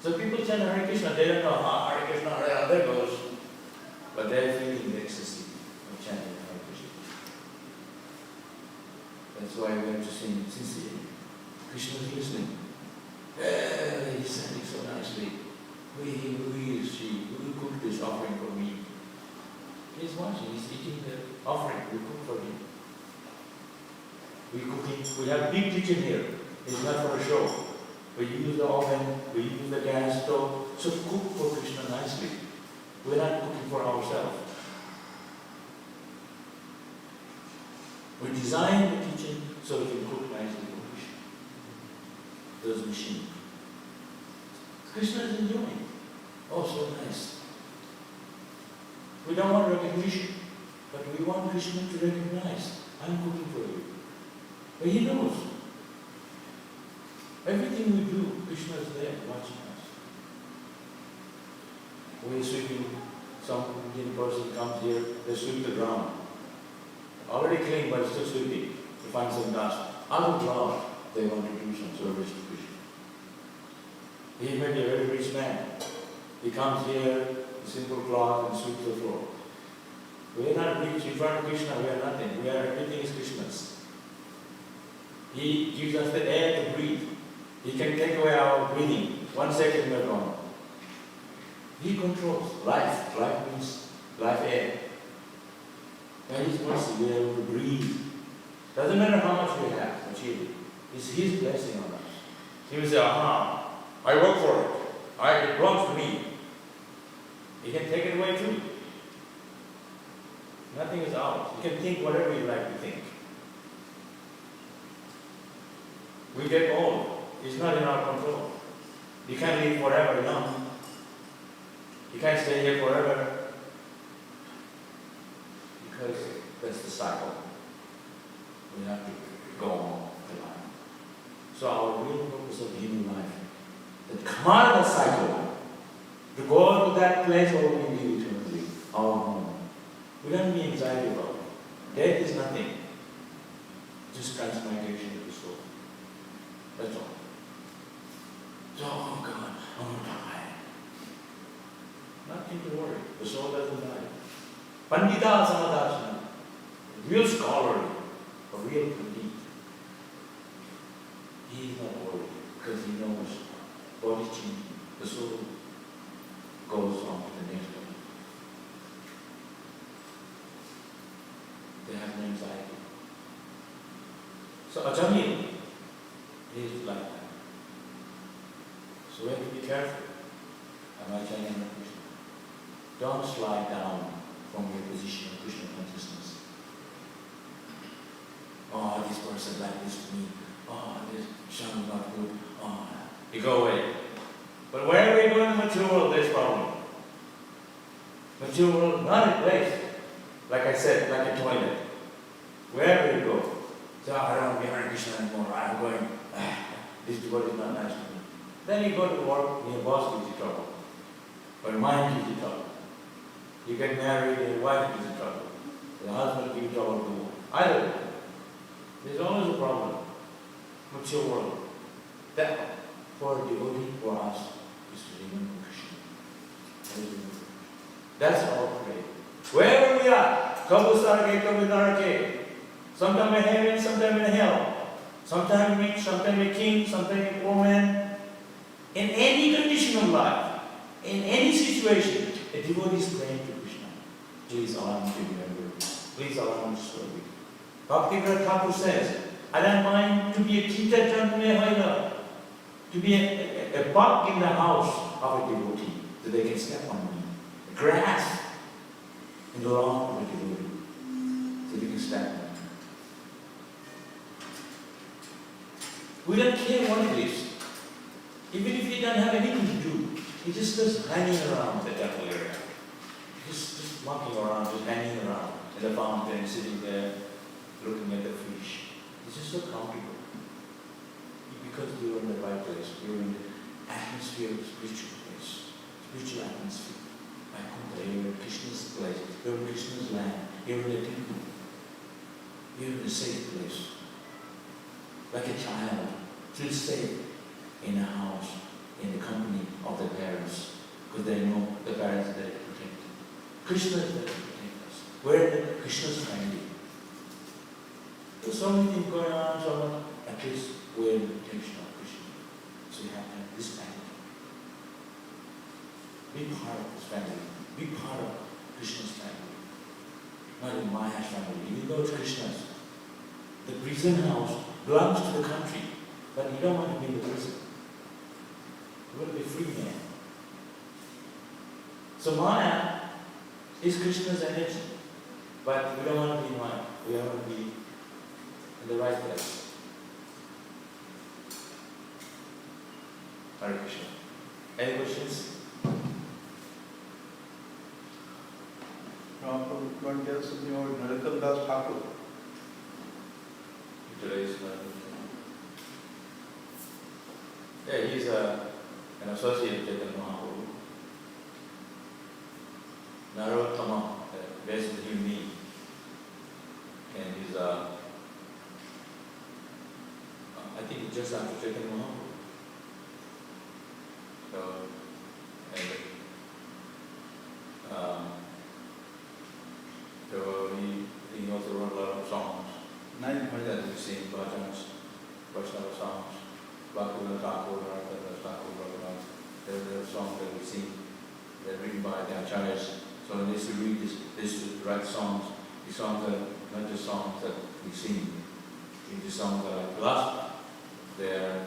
So people chant Hare Krishna, they don't know, Hare Krishna, Hare, there goes. But they're feeling the ecstasy of chanting Hare Krishna. That's why we have to sing sincerely. Krishna is listening. He's singing so nicely. Who is she? Who cooked this offering for me? He's watching, he's eating the offering we cook for him. We have a big kitchen here. It's not for a show. We use the oven, we use the gas stove, so cook for Krishna nicely. We're not cooking for ourselves. We design the kitchen so we can cook nicely for Krishna. Those machines. Krishna is enjoying. Oh, so nice. We don't want recognition, but we want Krishna to recognize, I'm cooking for you. But he knows. Everything we do, Krishna is there watching us. We're sweeping, some Indian person comes here, they sweep the ground. Already clean, but still sweeping to find some dust. Out of love, they want to do some service to Krishna. He may be a very rich man. He comes here, a simple cloth, and sweeps the floor. We are not rich in front of Krishna, we are nothing. Everything is Krishna's. He gives us the air to breathe. He can take away our breathing. 1 second we are gone. He controls life. Life means life air. By His mercy we are able to breathe. Doesn't matter how much we have achieved. It's His blessing on us. He will say, I work for it. It belongs to me. He can take it away too. Nothing is ours. You can think whatever you like to think. We get old. It's not in our control. You can't live forever young. You can't stay here forever. Because that's the cycle. We have to go on to life. So our real purpose of human life, that come out of the cycle, to go to that place where we live eternally, our home. We don't need anxiety about it. Death is nothing. Just transmigration of the soul. That's all. So, oh God, I'm going to die. Nothing to worry. The soul doesn't die. Pandita Samadachana, real scholarly, a real Pandit. He is not worried because he knows body changing. The soul goes on to the next one. They have no anxiety. So Ajamil is like that. So we have to be careful. Am I chanting Krishna? Don't slide down from your position of Krishna consciousness. Oh, this person like this to me. Oh, this sounds not good. Oh, you go away. But wherever you go in the material world, there's problem. Material world, not a place. Like I said, like a toilet. Wherever you go. So I don't want to be Hare Krishna anymore. I'm going, this devotee is not nice to me. Then you go to work and your boss gives you trouble. Or your mind gives you trouble. You get married and your wife gives you trouble. The husband gives you trouble too. Either way. There's always a problem. Mature world. That for a devotee, for us, is to remember Krishna. That's our prayer. Wherever we are, Kabul Sarake, Kabul Narake. Sometimes in heaven, sometimes in hell. Sometimes rich, sometimes a king, sometimes a poor man. In any condition of life, in any situation, a devotee is praying to Krishna. Please allow me to remember. Please allow me to serve you. Bhaktivedanta says, I don't mind to be a Kita Janme to be a bug in the house of a devotee, so they can step on me. Grass in the lawn of a devotee, so they can step on me. We don't care what it is. Even if he doesn't have anything to do, he just goes hanging around the temple area. Just walking around, just hanging around in the fountain, sitting there, looking at the fish. He's just so comfortable. Because you're in the right place. You're in the atmosphere of spiritual place. Spiritual atmosphere. You're in Krishna's place. You're in Krishna's land. You're in the temple. You're in a safe place. Like a child, feel safe in a house, in the company of the parents, because they know the parents are there to protect them. Krishna is there to protect us. We're in Krishna's family. There's so many things going on, so much. At least we're in the protection of Krishna. So you have to have this family. Be part of this family. Be part of Krishna's family. Not in Maya's family. You go to Krishna's. The prison house belongs to the country, but you don't want to be in the prison. You want to be a free man. So Maya is Krishna's energy, but we don't want to be in Maya. We want to be in the right place. Hare Krishna. Any questions? Prabhu, you want to tell something about Narottam Das Thakur? Today's yeah, he's an associate of Chaitanya Mahaprabhu. Narottama, basically me. And he's I think just after Chaitanya Mahaprabhu. So, so he also wrote a lot of songs. That we sing bhajans, Vaishnava songs, Bhaktivedanta, Prabhupada. There are songs that we sing that are written by the Acharyas. So they used to read this to write songs. These songs are not just songs that we sing. These songs are like philosophy. They're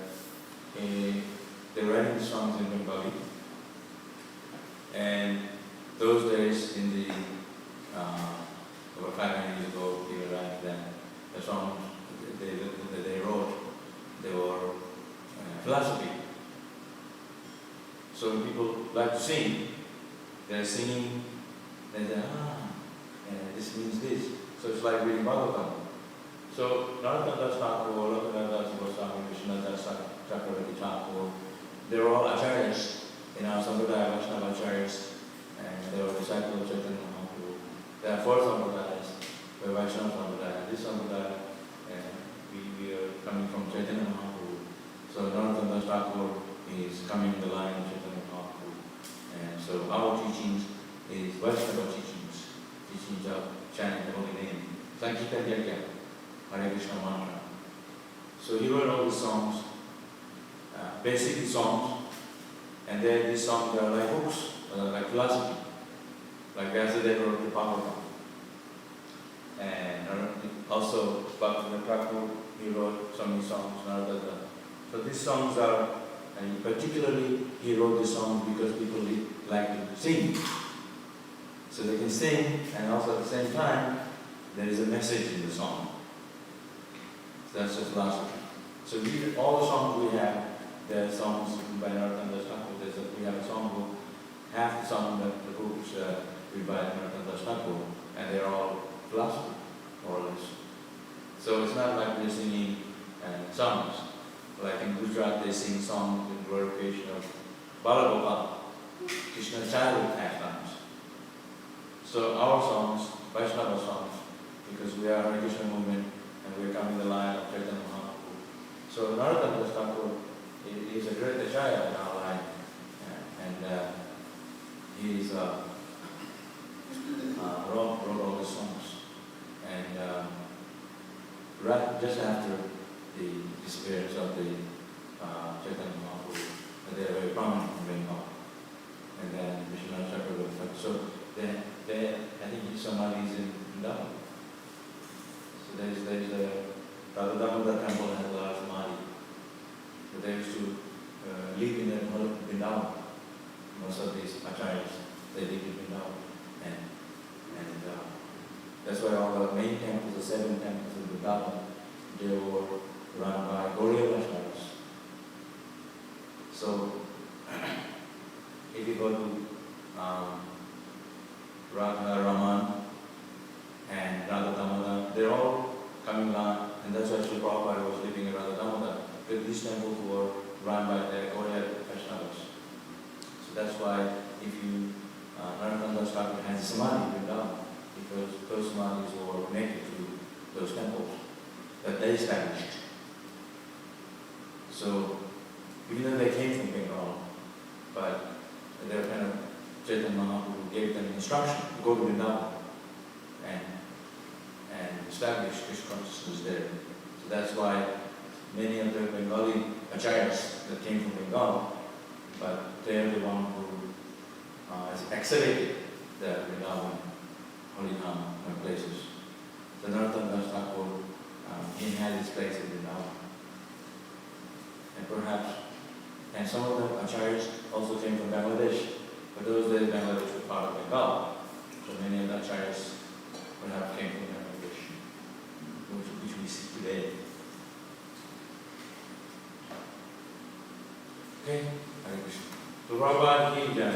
writing the songs in Bengali. And those days in the over 500 years ago, they were writing them. The songs that they wrote, they were philosophy. So when people like to sing, they're singing, they say, this means this. So it's like reading Bhagavatam. So Narottam Das Thakur, Lokanath Das Goswami, Krishna Das Chakravarti Thakur, they're all acharyas in our Sampradaya, Vaishnava acharyas, and they were disciples of Chaitanya Mahaprabhu. There are 4 Sampradayas. We're Vaishnava Sampradaya. This Sampradaya, we are coming from Chaitanya Mahaprabhu. So Narottam Das Thakur is coming in the line of Chaitanya Mahaprabhu. And so our teachings is Vaishnava teachings. Teachings of chanting the holy name. Sankita Yajna, Hare Krishna mantra. So he wrote all the songs, basically songs. And then these songs are like books, like philosophy. Like Vyasadeva wrote the Bhagavatam. And also Bhaktivedanta he wrote so many songs, Narada. So these songs are, and particularly he wrote these songs because people like to sing. So they can sing, and also at the same time, there is a message in the song. So that's just philosophy. So all the songs we have, there are songs by Narottam Das Thakur. We have a songbook, half the song that the book is written by Narottam Das Thakur, and they're all philosophy, more or less. So it's not like we're singing songs. Like in Gujarat, they sing songs in glorification of Bhagavad, Krishna's childhood pastimes. So our songs, Vaishnava songs, because we are Hare Krishna movement and we are coming the line of Chaitanya Mahaprabhu. So Narottam Das Thakur is a great Acharya in our line, and he's wrote all the songs. And right just after the disappearance of the Chaitanya Mahaprabhu, they are very prominent in Bengal. And then Vishwanath Chakravarti. So I think his samadhi is in Vrindavan. So there's a Radha Damodar temple has a lot of samadhi. So they used to live in Vrindavan. Most of these acharyas, they live in Vrindavan. And that's why all the main temples, the 7 temples in Vrindavan, they were run by Gaudiya Vaishnavas. So if you go to Radha Raman and Radha Damodar, they're all coming down, and that's why Srila Prabhupada was living in Radha Damodar, because these temples were run by the Gaudiya Vaishnavas. So that's why if you, Narottam Das Thakur has a samadhi in Vrindavan, because those samadhis were connected to those temples that they established. So even though they came from Bengal, but they're kind of, Chaitanya Mahaprabhu gave them instruction to go to Vrindavan and establish Krishna consciousness there. So that's why many of the Bengali acharyas that came from Bengal, but they are the one who has excavated the Vrindavan, Harinam places. So Narottam Das Thakur, he had his place in Vrindavan. And perhaps, and some of the acharyas also came from Bangladesh. But those days Bangladesh was part of Bengal. So many of the acharyas perhaps came from Bangladesh, which we see today. Okay, Hare Krishna. So Prabhupada ki jai.